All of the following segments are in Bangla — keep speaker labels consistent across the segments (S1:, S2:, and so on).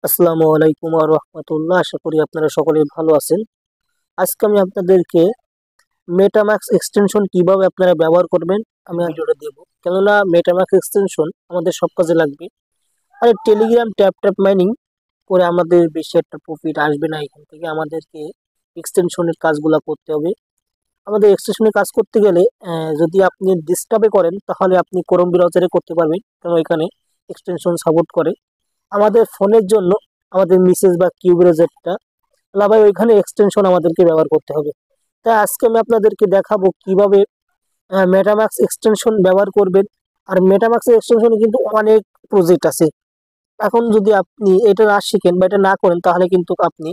S1: আসসালামু আলাইকুম ওয়া রাহমাতুল্লাহ। আশা করি আপনারা সকলেই ভালো আছেন। আজকে আমি আপনাদেরকে মেটামাস্ক এক্সটেনশন কিভাবে আপনারা ব্যবহার করবেন আমি ভিডিওটা দেব। কেননা মেটামাস্ক এক্সটেনশন আমাদের সব কাজে লাগবে। আর টেলিগ্রাম ট্যাপ মাইনিং করে আমাদের বেশি একটা প্রফিট আসবে না। এখান থেকে আমাদেরকে এক্সটেনশনের কাজগুলো করতে হবে। আমাদের এক্সটেনশনের কাজ করতে গেলে যদি আপনি ডেস্কটপে করেন তাহলে আপনি ক্রোম ব্রাউজারে করতে পারবেন, কারণ এখানে এক্সটেনশন সাপোর্ট করে। আমাদের ফোনের জন্য আমাদের মিসেস বা কিউব্রাউজারটা ভাই ওইখানে এক্সটেনশন আমাদেরকে ব্যবহার করতে হবে। তাই আজকে আমি আপনাদেরকে দেখাবো কিভাবে মেটামাস্ক এক্সটেনশন ব্যবহার করবেন। আর মেটামাস্ক এক্সটেনশনে কিন্তু অনেক প্রজেক্ট আছে। এখন যদি আপনি এটা না শিখেন বা এটা না করেন তাহলে কিন্তু আপনি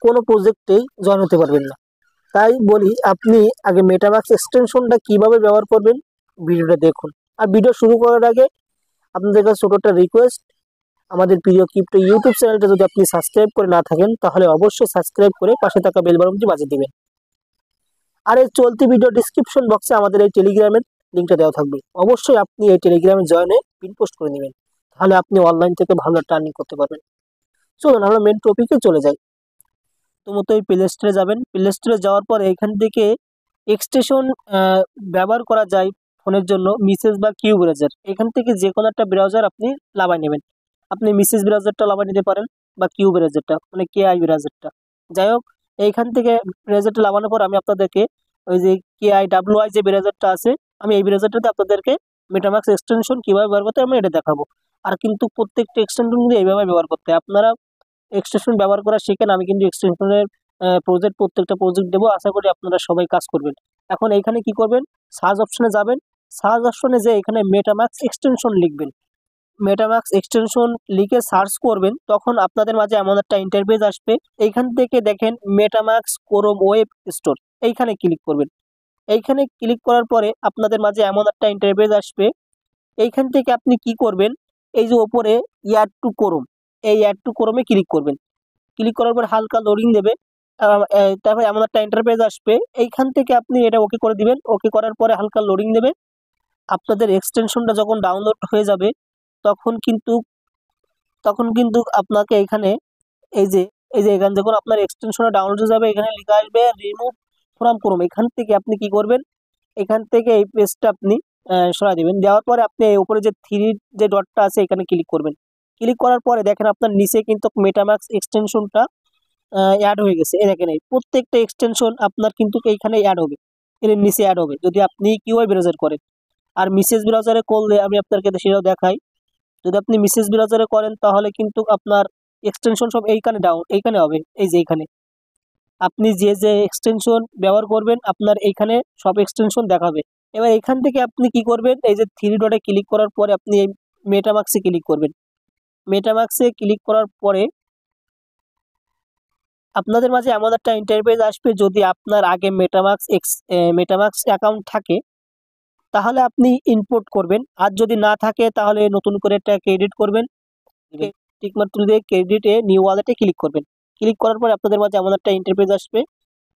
S1: কোনো প্রজেক্টেই জয়েন হতে পারবেন না। তাই বলি আপনি আগে মেটামাস্ক এক্সটেনশনটা কিভাবে ব্যবহার করবেন ভিডিওটা দেখুন। আর ভিডিও শুরু করার আগে আপনাদের কাছে ছোট একটা রিকোয়েস্ট, আমাদের প্রিয় ক্রিপ্টো ইউটিউব চ্যানেলটা যদি আপনি সাবস্ক্রাইব করে না থাকেন তাহলে অবশ্যই সাবস্ক্রাইব করে পাশে থাকা বেল বাটনটি বাজিয়ে দিবেন। আর এই চলতি ভিডিও ডিসক্রিপশন বক্সে আমাদের এই টেলিগ্রামের লিঙ্কটা দেওয়া থাকবে। অবশ্যই আপনি এই টেলিগ্রামে জয়েনে পিন পোস্ট করে নেবেন, তাহলে আপনি অনলাইন থেকে ভালো একটা আর্নিং করতে পারবেন। চলুন আমরা মেন টপিকে চলে যাই। প্রথমত প্লে স্টোরে যাবেন। প্লে স্টোরে যাওয়ার পরে এখান থেকে এক্সটেনশন ব্যবহার করা যায় ফোনের জন্য মিসেস বা কিউ ব্রাউজার। এখান থেকে যে কোনো একটা ব্রাউজার আপনি লাগাই নেবেন। আপনি মিসেস ব্রাউজারটা লাগাই নিতে পারেন বা কিউ ব্রাউজারটা মানে কেআই ব্রাউজারটা। যাই হোক, এইখান থেকে ব্রাউজারটা লাগানোর পর আমি আপনাদেরকে ওই যে কেআই যে ব্রাউজারটা আছে, আমি এই ব্রাউজারটাতে আপনাদেরকে মেটামাস্ক এক্সটেনশন কিভাবে ব্যবহার করতে আমি এটা দেখাবো। আর কিন্তু প্রত্যেকটা এক্সটেনশন কিন্তু এইভাবে ব্যবহার করতে হয়। আপনারা এক্সটেনশন ব্যবহার করা শিখেন। আমি কিন্তু এক্সটেনশনের প্রত্যেকটা প্রজেক্ট দেবো। আশা করি আপনারা সবাই কাজ করবেন। এখন এইখানে কি করবেন, সার্চ অপশনে যাবেন। সার্চ অপশনে যে এখানে মেটামাস্ক এক্সটেনশন লিখবেন। মেটামাস্ক এক্সটেনশন লিখে সার্চ করবেন, তখন আপনাদের মাঝে এমন একটা ইন্টারফেস আসবে। এইখান থেকে দেখেন মেটামাস্ক ক্রোম ওয়েব স্টোর, এইখানে ক্লিক করবেন। এইখানে ক্লিক করার পরে আপনাদের মাঝে এমন একটা ইন্টারফেস আসবে। এইখান থেকে আপনি কি করবেন, এই যে ওপরে অ্যাড টু ক্রোম, এই অ্যাড টু ক্রোমে ক্লিক করবেন। ক্লিক করার পর হালকা লোডিং দেবে। তারপরে এমন একটা ইন্টারফেস আসবে। এইখান থেকে আপনি এটা ওকে করে দিবেন। ওকে করার পরে হালকা লোডিং দেবে। আপনাদের এক্সটেনশনটা যখন ডাউনলোড হয়ে যাবে তখন কিন্তু আপনাকে এখানে এই যে এখানে যখন আপনার এক্সটেনশনটা ডাউনলোড হয়ে যাবে এখানে লেখা আসবে রিমুভ ফ্রম ক্রোম। এখান থেকে আপনি কি করবেন, এখান থেকে এই পেজটা আপনি সরাই দিবেন। দেওয়ার পরে আপনি এই উপরে যে থ্রি যে ডটটা আছে এখানে ক্লিক করবেন। ক্লিক করার পরে দেখেন আপনার নিচে কিন্তু মেটামাস্ক এক্সটেনশনটা অ্যাড হয়ে গেছে। এই দেখেন এই প্রত্যেকটা এক্সটেনশন আপনার কিন্তু এইখানে অ্যাড হবে, এর নিচে অ্যাড হবে যদি আপনি কিউআই ব্রাউজার করেন। আর মিসেস ব্রাউজারে করলে আমি আপনাকে সেটাও দেখাই। যদি আপনি মিসেস ব্রাউজারে করেন তাহলে কিন্তু আপনার এক্সটেনশন সব এইখানে হবে। এই যে এইখানে আপনি যে এক্সটেনশন ব্যবহার করবেন আপনার এইখানে সব এক্সটেনশন দেখাবে। এবার এখান থেকে আপনি কি করবেন, এই যে থ্রি ডটে ক্লিক করার পরে আপনি এই মেটামাস্কে ক্লিক করবেন। মেটামাস্কে ক্লিক করার পরে আপনাদের মাঝে এমন একটা ইন্টারফেস আসবে। যদি আপনার আগে মেটামাস্ক অ্যাকাউন্ট থাকে তাহলে আপনি ইম্পোর্ট করবেন, আর যদি না থাকে তাহলে নতুন করে একটা ক্রেডিট করবেন। টিকমার্ক তুলে দিয়ে ক্রেডিটে নিউ ওয়ালেটে ক্লিক করবেন। ক্লিক করার পর আপনাদের মাঝে এমন একটা ইন্টারফেস আসবে।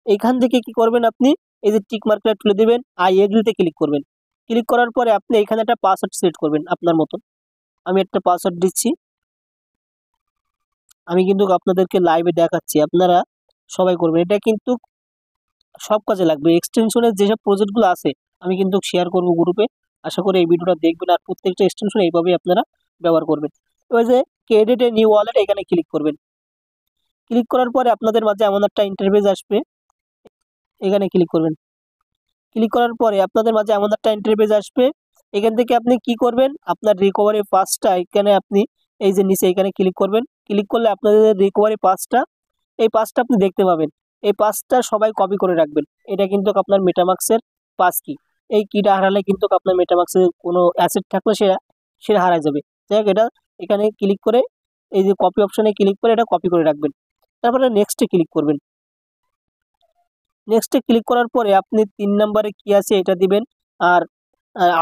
S1: এইখান থেকে কি করবেন, আপনি এই যে টিক মার্কটা তুলে দেবেন, আই এগ্রিতে ক্লিক করবেন। ক্লিক করার পরে আপনি এখানে একটা পাসওয়ার্ড সিলেক্ট করবেন আপনার মতন। আমি একটা পাসওয়ার্ড দিচ্ছি। আমি কিন্তু আপনাদেরকে লাইভে দেখাচ্ছি, আপনারা সবাই করবেন। এটা কিন্তু সব কাজে লাগবে। এক্সটেনশনের যেসব প্রজেক্টগুলো আছে আমি কিন্তু শেয়ার করব গ্রুপে। আশা করি এই ভিডিওটা দেখবেন আর প্রত্যেকটা এক্সটেনশন এইভাবেই আপনারা ব্যবহার করবেন। ওই যে ক্রেডিট নিউ ওয়ালেট এখানে ক্লিক করবেন। ক্লিক করার পরে আপনাদের মাঝে এমন একটা ইন্টারফেস আসবে, এখানে ক্লিক করবেন। ক্লিক করার পরে আপনাদের মাঝে এমন একটা ইন্টারফেস আসবে। এখান থেকে আপনি কি করবেন, আপনার রিকভারি পাসটা এখানে আপনি এই যে নিচে এখানে ক্লিক করবেন। ক্লিক করলে আপনাদের রিকভারি পাসটা, এই পাসটা আপনি দেখতে পাবেন। এই পাসটা সবাই কপি করে রাখবেন। এটা কিন্তু আপনার মেটামাস্কের পাস কি। এই কিটা হারালে কিন্তু আপনার মেটামাস্কের কোনো অ্যাসেট থাকলে সেটা হারায় যাবে। যাই হোক, এটা এখানে ক্লিক করে এই যে কপি অপশনে ক্লিক করে এটা কপি করে রাখবেন। তারপরে নেক্সটে ক্লিক করবেন। নেক্সটে ক্লিক করার পরে আপনি 3 নম্বরে কি আছে এটা দিবেন, আর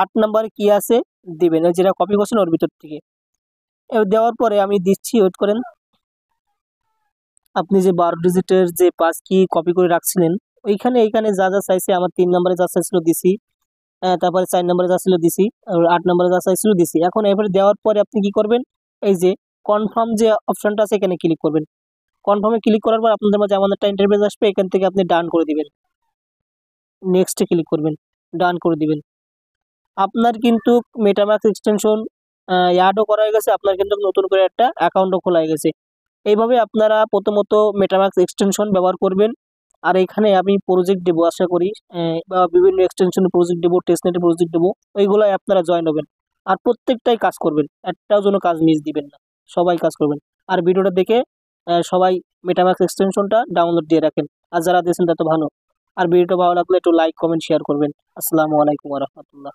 S1: 8 নম্বরে কি আছে দিবেন, যেটা কপি করছেন ওর ভিতর থেকে। এবার দেওয়ার পরে আমি দিচ্ছি, ওয়েট করেন। আপনি যে 12 ডিজিটের যে পাস কি কপি করে রাখছিলেন এইখানে যা যা চাইছে, আমার 3 নম্বরে যা চাইছিল দিছি, তারপরে 4 নম্বরে যা ছিল দিছি, আর 8 নম্বরে যা চাইছিল দিছি। এখন এবারে দেওয়ার পরে আপনি কি করবেন, এই যে কনফার্ম যে অপশনটা আছে এখানে ক্লিক করবেন। কনফার্মে ক্লিক করার পর আপনাদের মাঝে এমন একটা ইন্টারফেস আসবে, এখান থেকে আপনি ডান করে দিবেন, নেক্সটে ক্লিক করবেন, ডান করে দিবেন। আপনার কিন্তু মেটামাস্ক এক্সটেনশন অ্যাডও করা হয়ে গেছে, আপনার কিন্তু নতুন করে একটা অ্যাকাউন্টও খোলা হয়ে গেছে। এইভাবে আপনারা প্রথমত মেটামাস্ক এক্সটেনশন ব্যবহার করবেন। আর এখানে আমি প্রজেক্ট দেবো আশা করি, বা বিভিন্ন এক্সটেনশন প্রজেক্ট দেবো, টেস্টনেটে প্রজেক্ট দেবো, ওইগুলোয় আপনারা জয়েন হবেন। আর প্রত্যেকটাই কাজ করবেন, একটাও যেন কাজ মিস দিবেন না, সবাই কাজ করবেন। আর ভিডিওটা দেখে সবাই মেটামাস্ক এক্সটেনশনটা ডাউনলোড দিয়ে রাখেন। আর যারা দিয়েছেন তা তো ভালো। আর ভিডিওটা ভালো লাগলে একটু লাইক কমেন্ট শেয়ার করবেন। আসসালামু আলাইকুম ওয়া রাহমাতুল্লাহ।